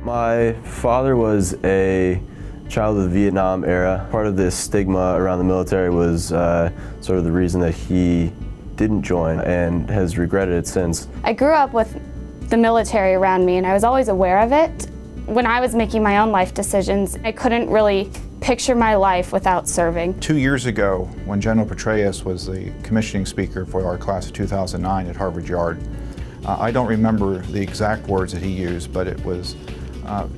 My father was a child of the Vietnam era. Part of this stigma around the military was sort of the reason that he didn't join and has regretted it since. I grew up with the military around me and I was always aware of it. When I was making my own life decisions, I couldn't really picture my life without serving. 2 years ago, when General Petraeus was the commissioning speaker for our class of 2009 at Harvard Yard, I don't remember the exact words that he used, but it was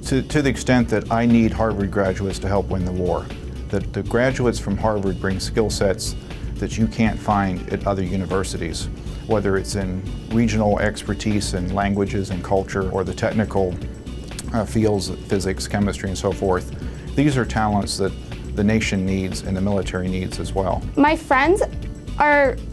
to the extent that I need Harvard graduates to help win the war. That the graduates from Harvard bring skill sets that you can't find at other universities, whether it's in regional expertise in languages and culture or the technical fields, physics, chemistry, and so forth. These are talents that the nation needs and the military needs as well. My friends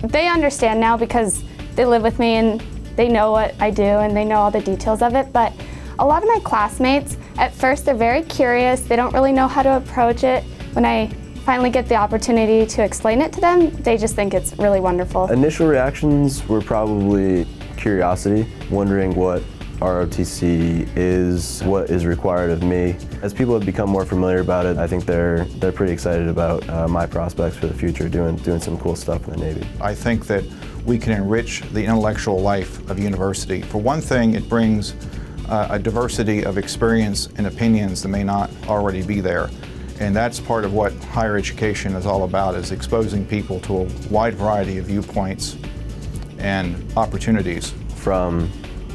they understand now because they live with me and they know what I do and they know all the details of it, but a lot of my classmates, at first they're very curious, they don't really know how to approach it. When I finally get the opportunity to explain it to them, they just think it's really wonderful. Initial reactions were probably curiosity, wondering what ROTC is, what is required of me. As people have become more familiar about it, I think they're pretty excited about my prospects for the future, doing some cool stuff in the Navy. I think that we can enrich the intellectual life of university. For one thing, it brings a diversity of experience and opinions that may not already be there. And that's part of what higher education is all about, is exposing people to a wide variety of viewpoints and opportunities. From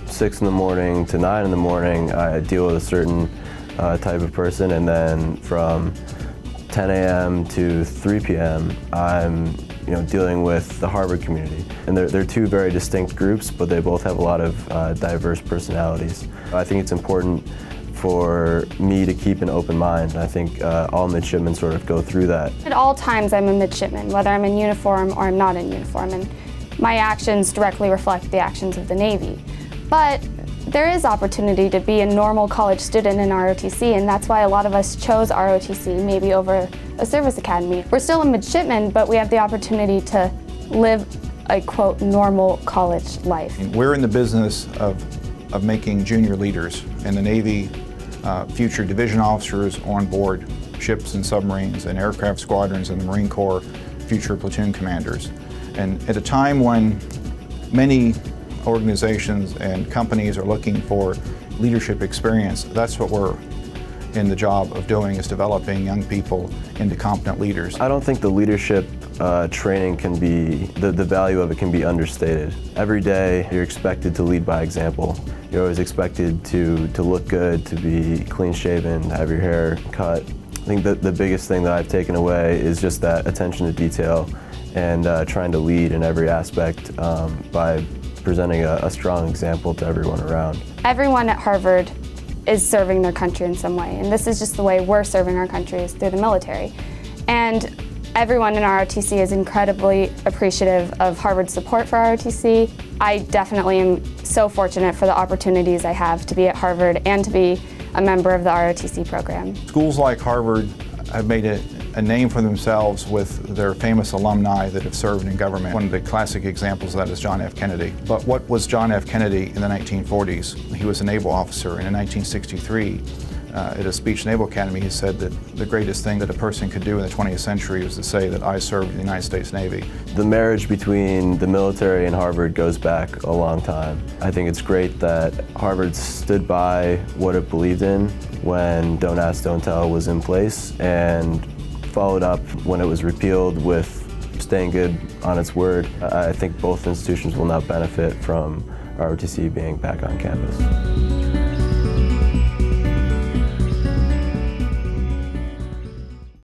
6 in the morning to 9 in the morning, I deal with a certain type of person, and then from 10 a.m. to 3 p.m. I'm dealing with the Harvard community. And they're two very distinct groups, but they both have a lot of diverse personalities. I think it's important for me to keep an open mind. I think all midshipmen sort of go through that. At all times I'm a midshipman, whether I'm in uniform or I'm not in uniform, and my actions directly reflect the actions of the Navy. But there is opportunity to be a normal college student in ROTC, and that's why a lot of us chose ROTC maybe over a service academy. We're still a midshipman, but we have the opportunity to live a, quote, normal college life. We're in the business of making junior leaders in the Navy, future division officers on board ships and submarines and aircraft squadrons in the Marine Corps, future platoon commanders. And at a time when many organizations and companies are looking for leadership experience, that's what we're in the job of doing, is developing young people into competent leaders. I don't think the leadership training can be, the value of it can be understated. Every day you're expected to lead by example. You're always expected to look good, to be clean shaven, to have your hair cut. I think that the biggest thing that I've taken away is just that attention to detail and trying to lead in every aspect by presenting a strong example to everyone around. Everyone at Harvard is serving their country in some way, and this is just the way we're serving our country, is through the military. And everyone in ROTC is incredibly appreciative of Harvard's support for ROTC. I definitely am so fortunate for the opportunities I have to be at Harvard and to be a member of the ROTC program. Schools like Harvard have made a name for themselves with their famous alumni that have served in government. One of the classic examples of that is John F. Kennedy. But what was John F. Kennedy in the 1940s? He was a naval officer, and in 1963, at a speech at Naval Academy, he said that the greatest thing that a person could do in the 20th century was to say that I served in the United States Navy. The marriage between the military and Harvard goes back a long time. I think it's great that Harvard stood by what it believed in when Don't Ask, Don't Tell was in place, and followed up when it was repealed with staying good on its word. I think both institutions will now benefit from ROTC being back on campus.